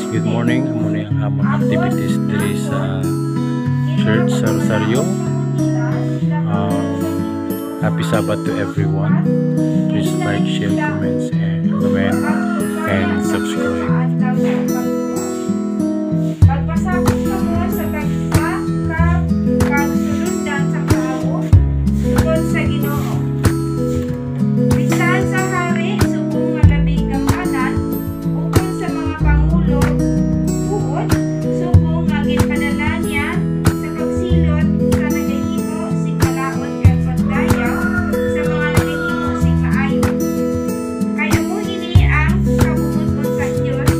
Good morning. Amo na ang among activities diri sa church sa Rosario. Happy Sabbath to everyone. Please like, share, comments, and subscribe. Pagpasabot ka mo sa tagsa ka pagsulundan sa kao tungkol sa Ginoo. Bisan sa hari subong nga labing gamanan ukon sa mga pangulo buot subong nga ginpadala niya sa pagsilot sa nagahimo sing kalaot kag pagdayaw sa mga nagahimo sing maayo. Kaya mo ini ang kabubuton sa Dios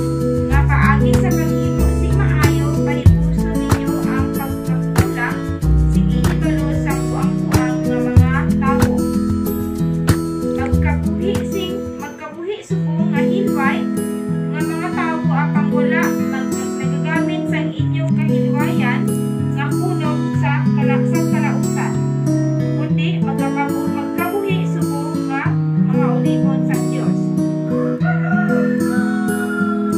nga paagi sa paghimo sing maayo panipuso ninyo ang pagkakulang sing ihibalo sa kuang-kuang nga mga tawo. Magkabuhi subong nga hilway nga mga tawo apang wala nagagamit sa inyong kahilwayan nga kunog sa kalautan. Kundi magkabuhi subong nga mga ulimon sa Dios.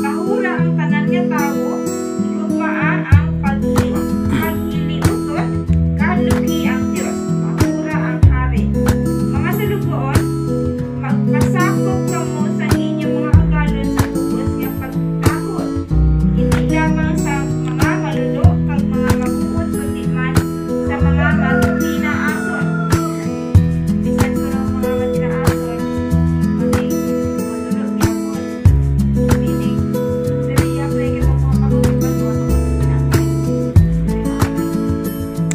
Kahura ang tanan nga tawo, igugmaan ang paghiliutot, kalugi ang Dios, kahura ang hari. Mga salugoon, magpasakop kamo sa inyong mga agalon sa bugos nga pagtakot. Hindi lamang sa mga malulo kag mga mabuot kundi man sa mga matinaason. Bisan ko ng mga matinaason, malulo gyapon. Meaning, diriya pwede ka mo magugupan mo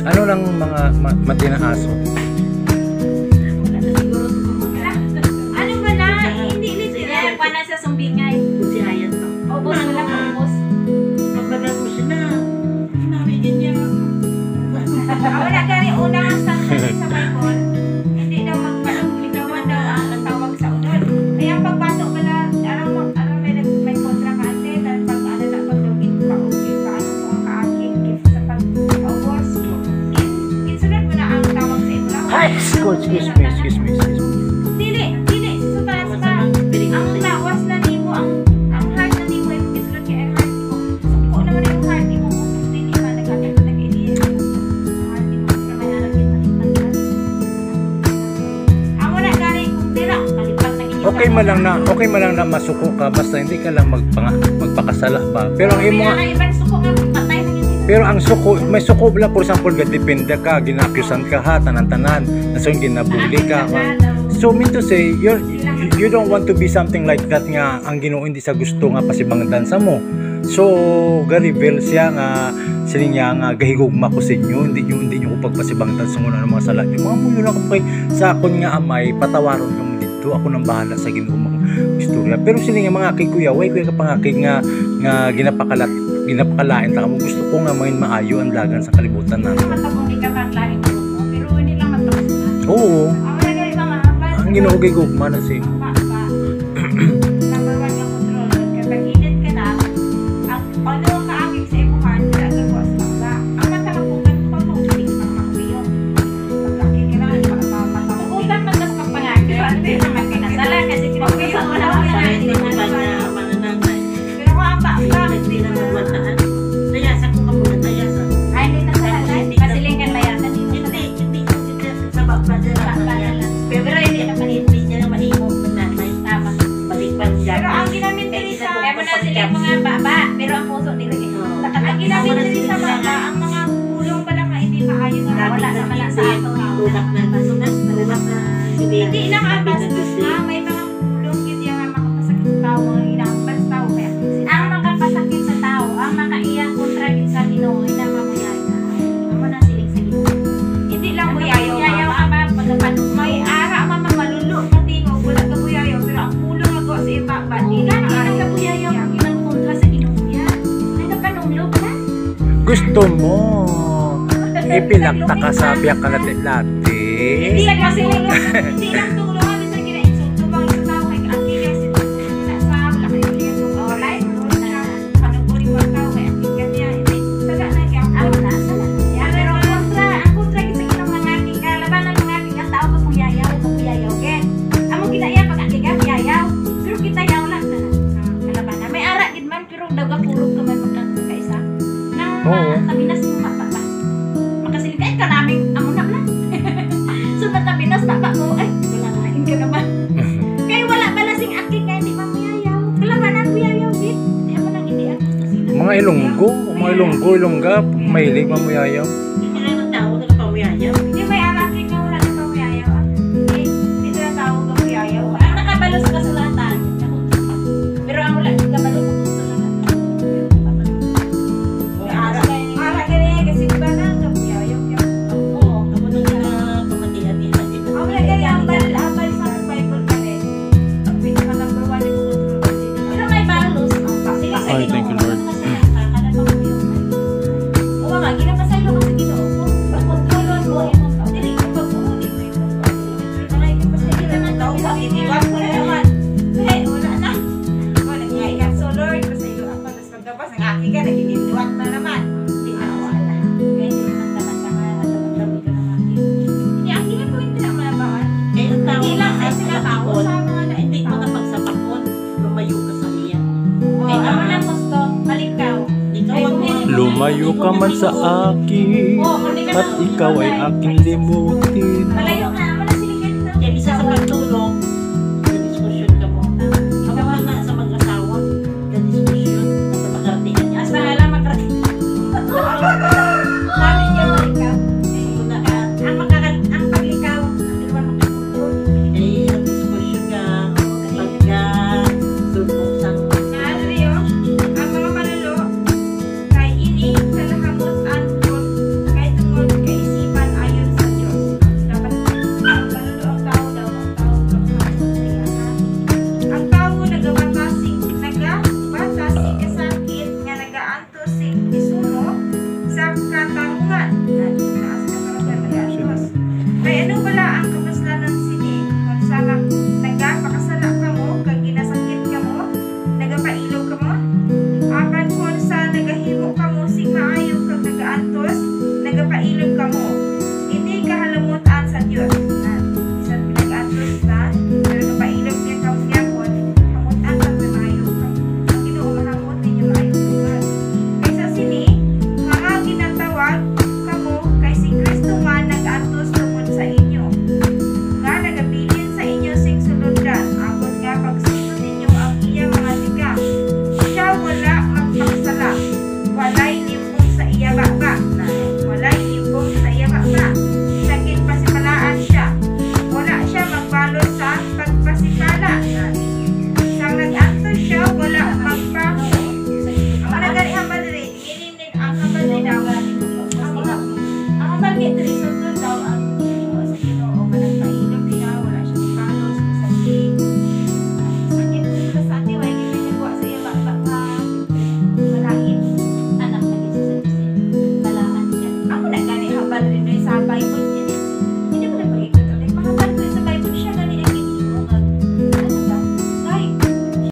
Ano lang mga matinaaso? ano ba na? Hindi ni sila. Pana sa sumbingay. Si Ayan to. Obos mo lang obos. Pagbagal mo siya na. Nabigyan niya. Wala gari unang ang sangsari sa Bible. Hindi daw magpaligawan daw ang tawag sa unod. Kaya ang pagbato pala, alam may kontra ka ate, dahil pag ano na pagdugin paugin ka, ano po ang kaaking sa pag-obos. Kinsunod mo na ang tawag sa ito lang. Ay, excuse me. Dili, suba. Ang lawas na nimo, ang heart na nimo, yung kisulot kaya ang heart mo. Suko naman yung heart mo, dili ba, nagkakita nag-idiyan. Ang heart mo, na mayroon kita nagpagkat. Amo na gari, kung dira, kalipat na inyong Okay man lang na masuko ka basta hindi ka lang magpakasala pa. Pero ang imo nga ibang suko nga, patay na yun. pero ang suko, may suko lang for example, depende ka, ginakyusan ka ha, tanan-tanan, naso ginabuli ka. So mean to say, you don't want to be something like that nga ang Ginoo hindi sa gusto nga pasibangdan sa mo. So ga-reveal siya nga sining niya nga gahigugma ko sa inyo, hindi nyo ko pagpasibangdan sa ng mga sala. Yung mga muyo lang ko kay sa akon nga amay, patawaron ka mo dito, ako nang bahala sa Ginoo mga istorya. Pero sila nga mga kay kuya, way kuya ka pa nga kay nga ginapakalain ta mo, gusto ko nga maging maayo ang dagan sa kalibutan natin. Matabong di ka paglahin mo, pero hindi lang magpakasal. Oo, Amo na gari mga ang Ginoo gigugma na si number 1 yung control. Kapag init ka na, ang ano ang kaakit sa imuhan, kaya nagwas lang ba? Ang matalapungan ko pag maubig ng makbiyong. Pagkakit ka na, matalapungan matas pagpangakit. Hindi naman kinasala kasi kinasala mo na ako na. Hindi mo ba na mananangay? Pero kung ang bakit, Hindi na magwataan. Layasan ko ka muna, layasan. ay hindi nasala na. Pasiling kang layasan dito. Hindi sa baba pero hindi niya na mahimo nanay. Tama. Balipan siya. Pero ang ginamit diri sa kaya mo na sila mga baba, pero ang puso nila ang ginamit diri sa baba, ang mga pulong pala nga hindi maayo nga wala naman na sa ato. Tulak na Hindi lang ang bastos nga, may mga pulong hindi nga makapasakit sa tao, ang inambas tao kaya. Ang makapasakit sa tao, ang makaiyak kontra gid sa Ginoo, ina mamuyaya. Amo na siling sa Ginoo. Hindi lang buyayo ka ba, may ara mama malulo matingog wala ka buyayo, pero ang pulong ako sa iba ba di na ka buyayo ang ilang kontra sa Ginoo niya. Nagapanunglo pala. gusto mo ipilakta ka sa biyak ka lati. Hindi lang kasi hindi lang tulungan sa kinainsulto bang isa tao kay akili kasi sa laki yung online na panuguri pa tao kay akili niya hindi sada na kaya pero ang kontra kita kinang mga aking kalabanan ng aking tao ka puyayaw ken amo ginaya pag akili yayaw pero kita yaw lang na kalabanan may ara gid man pero daga puro mga Ilonggo, Ilongga, mahilig mamuyayaw. Hindi na yung tao na pamuyaya. Hindi may alakit nga wala na pamuyayaw. Hindi na tao ka muyayaw. Ang nakabalo sa kasulatan. Pero ang wala, kabalo ko sa kasulatan. Ara ka rin kasi diba na ka muyayaw. Oo, ako nung pamatihan din natin. Ang wala ka rin ambal sa Bible ka rin. Ang pinaka number 1 yung controversy. Pero may balos. Sila sa Ay, Ginoo. thank you, Lord. Kasi nakakala pa ko yun. Oo nga, ginapasalo ko sa Ginoo. Pagkontrolon mo yung mga dili ko pagpuhuli mo yung mga. Nakay ko pa sa Ginoo ng tao. Iwan ko na naman. Eh, wala na. Wala nga ikat. So Lord, basta iyo ako. Tapos pagkabas, ang aki ka, nagigilduwat na naman. Hindi na wala. Kaya hindi naman naman ka nga nagdamdami ka ng akin. Hindi, ang hindi po hindi na malabangan. Eh, ang tao Hindi lang sa na sila tao bakon, sa mga hindi makapagsapakon, lumayo ka sa iya. Eh, ako lang gusto, malikaw. Ikaw ang Lumayo ka man sa akin, at ikaw ay aking limutin. Malayo ka